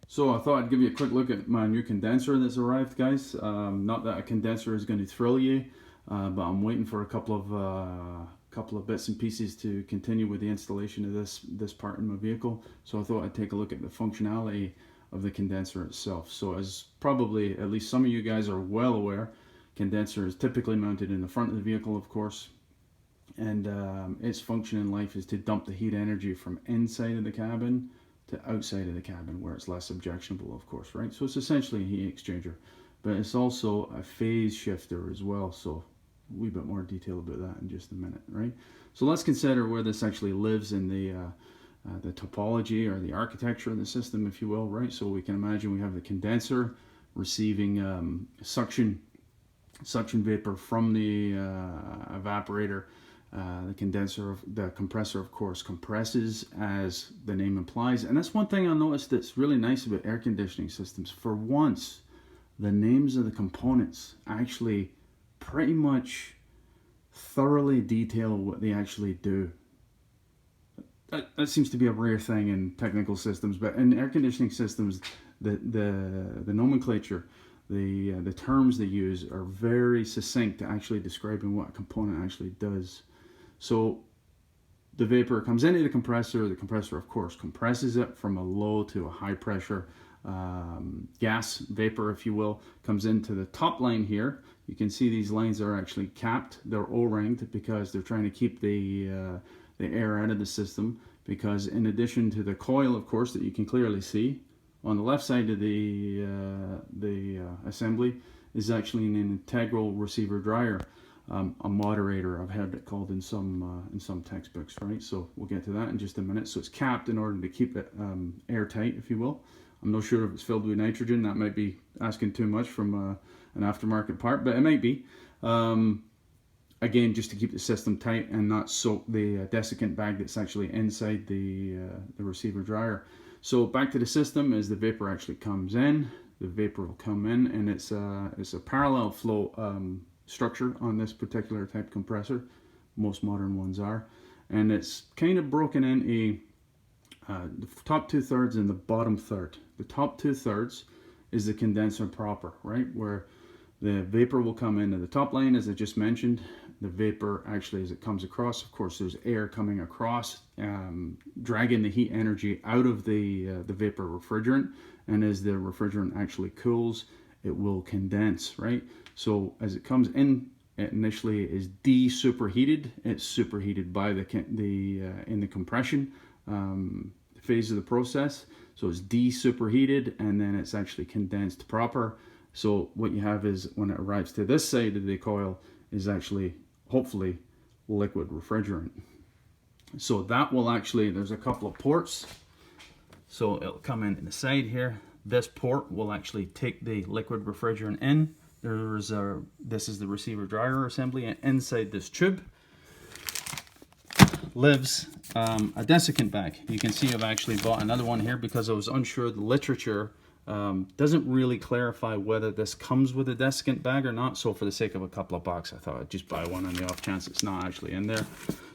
So I thought I'd give you a quick look at my new condenser that's arrived, guys. Not that a condenser is going to thrill you, but I'm waiting for a couple of bits and pieces to continue with the installation of this part in my vehicle. So I thought I'd take a look at the functionality of the condenser itself. So as probably at least some of you guys are well aware, condenser is typically mounted in the front of the vehicle, of course, and its function in life is to dump the heat energy from inside of the cabin to outside of the cabin, where it's less objectionable, of course, right? So it's essentially a heat exchanger, but it's also a phase shifter as well. So a wee bit more detail about that in just a minute, right? So let's consider where this actually lives in the topology or the architecture of the system, if you will, right? So we can imagine we have the condenser receiving suction vapor from the evaporator. The compressor, of course, compresses as the name implies. And that's one thing I noticed that's really nice about air conditioning systems. For once, the names of the components actually pretty much thoroughly detail what they actually do. That seems to be a rare thing in technical systems, but in air conditioning systems, the nomenclature, the terms they use are very succinct to actually describing what a component actually does. So the vapor comes into the compressor of course compresses it from a low to a high pressure gas vapor, if you will, comes into the top line here. You can see these lines are actually capped, they're O-ringed because they're trying to keep the air out of the system, because in addition to the coil, of course, that you can clearly see on the left side of the assembly is actually an integral receiver dryer. A moderator, I've heard it called in some textbooks, right? So we'll get to that in just a minute. So it's capped in order to keep it airtight, if you will. I'm not sure if it's filled with nitrogen. That might be asking too much from an aftermarket part, but it might be. Again, just to keep the system tight and not soak the desiccant bag that's actually inside the receiver dryer. So back to the system, as the vapor actually comes in, the vapor will come in, and it's a parallel flow structure on this particular type compressor. Most modern ones are, and it's kind of broken into the top 2/3 and the bottom third. The top 2/3 is the condenser proper, right, where the vapor will come into the top line, as I just mentioned. The vapor actually, as it comes across, of course, there's air coming across, dragging the heat energy out of the vapor refrigerant, and as the refrigerant actually cools, it will condense, right? So as it comes in, it initially is de-superheated. It's superheated by in the compression phase of the process. So it's de-superheated, and then it's actually condensed proper. So what you have is, when it arrives to this side of the coil, is actually, hopefully, liquid refrigerant. So that will actually, there's a couple of ports. So it'll come in the side here. This port will actually take the liquid refrigerant in. This is the receiver dryer assembly, and inside this tube lives a desiccant bag. You can see I've actually bought another one here because I was unsure. The literature doesn't really clarify whether this comes with a desiccant bag or not. So for the sake of a couple of bucks, I thought I'd just buy one on the off chance it's not actually in there.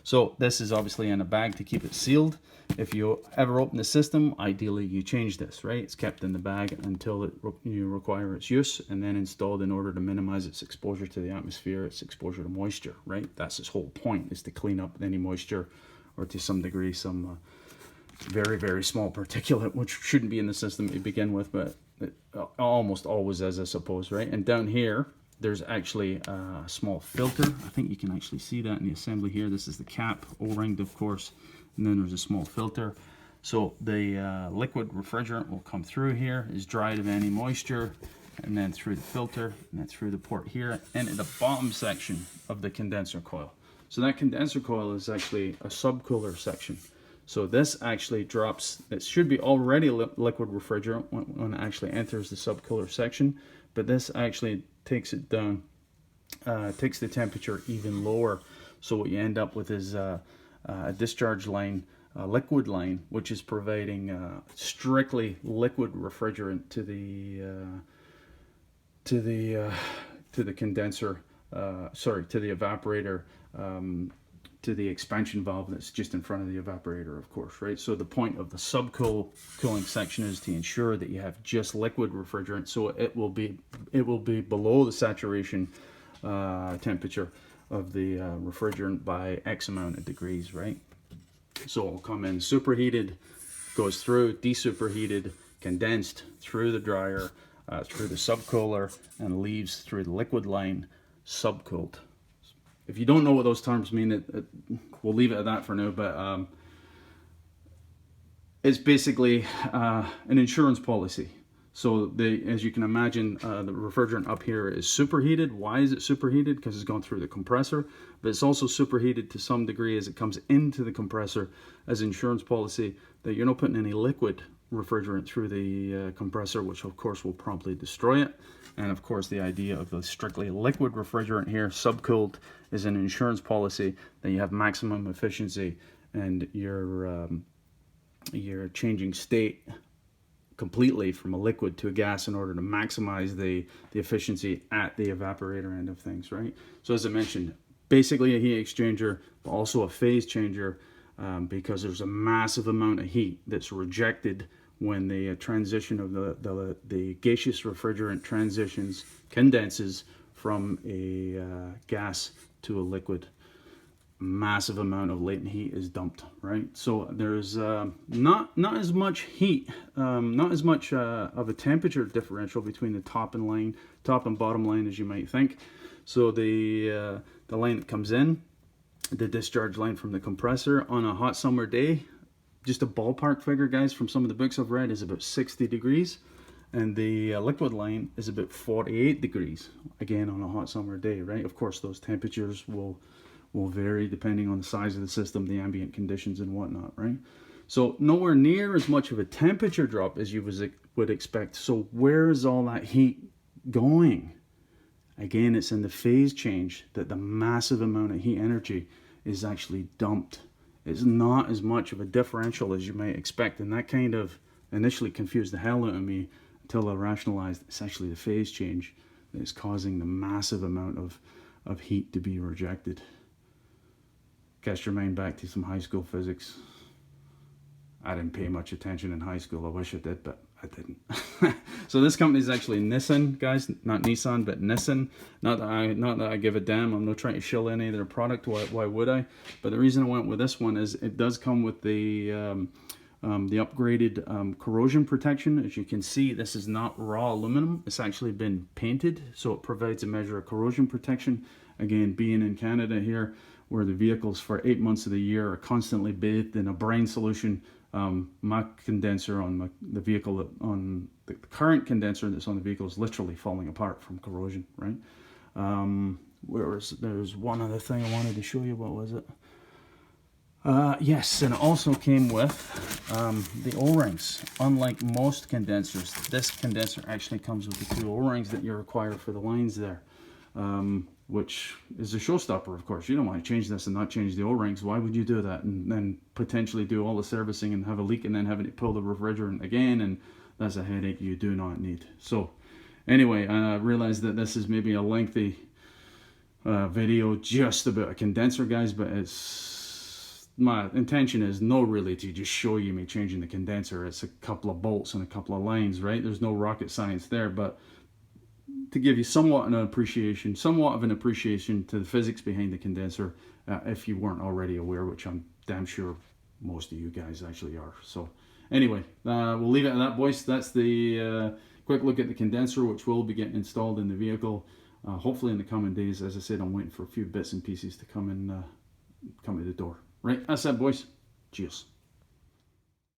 So this is obviously in a bag to keep it sealed. If you ever open the system, ideally you change this, right? It's kept in the bag until you require its use, and then installed in order to minimize its exposure to the atmosphere, its exposure to moisture, right? That's its whole point, is to clean up any moisture, or to some degree some very, very small particulate, which shouldn't be in the system to begin with, but it almost always is, I suppose, right? And down here, there's actually a small filter. I think you can actually see that in the assembly here. This is the cap, O-ringed, of course, and then there's a small filter. So the liquid refrigerant will come through here, is dried of any moisture, and then through the filter, and then through the port here, and in the bottom section of the condenser coil. So that condenser coil is actually a subcooler section. So this actually drops, it should be already liquid refrigerant when it actually enters the subcooler section, but this actually takes it down, takes the temperature even lower. So what you end up with is a discharge line, a liquid line, which is providing strictly liquid refrigerant to the condenser, to the evaporator, to to the expansion valve that's just in front of the evaporator, of course, right? So the point of the cooling section is to ensure that you have just liquid refrigerant, so it will be below the saturation temperature of the refrigerant by X amount of degrees, right? So it'll come in superheated, goes through, desuperheated, condensed through the dryer, through the subcooler, and leaves through the liquid line, subcooled. If you don't know what those terms mean, we'll leave it at that for now, but it's basically an insurance policy. So as you can imagine, the refrigerant up here is superheated. Why is it superheated? Because it's gone through the compressor, but it's also superheated to some degree as it comes into the compressor as insurance policy that you're not putting any liquid refrigerant through the compressor, which of course will promptly destroy it. And of course the idea of the strictly liquid refrigerant here, subcooled, is an insurance policy that you have maximum efficiency and you're changing state completely from a liquid to a gas in order to maximize the efficiency at the evaporator end of things, right? So as I mentioned, basically a heat exchanger, but also a phase changer, because there's a massive amount of heat that's rejected when the transition of the gaseous refrigerant condenses from a gas to a liquid. Massive amount of latent heat is dumped, right? So there's not as much heat, not as much of a temperature differential between the top and bottom line as you might think. So the line that comes in, the discharge line from the compressor on a hot summer day, just a ballpark figure, guys, from some of the books I've read, is about 60 degrees, and the liquid line is about 48 degrees, again on a hot summer day, right? Of course those temperatures will vary depending on the size of the system, the ambient conditions and whatnot, right? So nowhere near as much of a temperature drop as you would expect. So where's all that heat going? Again, it's in the phase change that the massive amount of heat energy is actually dumped. It's not as much of a differential as you might expect, and that kind of initially confused the hell out of me until I rationalized it's actually the phase change that is causing the massive amount of heat to be rejected. Cast your mind back to some high school physics. I didn't pay much attention in high school. I wish I did, but I didn't. So this company is actually Nissan, guys, not Nissan, but Nissan. Not that I give a damn. I'm not trying to shill any of their product. Why would I? But the reason I went with this one is it does come with the upgraded corrosion protection. As you can see, this is not raw aluminum. It's actually been painted, so it provides a measure of corrosion protection. Again, being in Canada here, where the vehicles for 8 months of the year are constantly bathed in a brine solution, my condenser on the vehicle, on the current condenser that's on the vehicle, is literally falling apart from corrosion, right? There's one other thing I wanted to show you. What was it? Yes, and it also came with the O-rings. Unlike most condensers, this condenser actually comes with the 2 O-rings that you require for the lines there, which is a showstopper, of course. You don't want to change this and not change the O-rings. Why would you do that and then potentially do all the servicing and have a leak and then having to pull the refrigerant again? And that's a headache you do not need. So anyway, I realized that this is maybe a lengthy video just about a condenser, guys, but my intention is no really to just show you me changing the condenser. It's a couple of bolts and a couple of lines, right? There's no rocket science there, but to give you somewhat of an appreciation to the physics behind the condenser, if you weren't already aware, which I'm damn sure most of you guys actually are. So anyway, we'll leave it at that, boys. That's the quick look at the condenser, which will be getting installed in the vehicle hopefully in the coming days. As I said, I'm waiting for a few bits and pieces to come to the door. Right, that's that, boys. Cheers.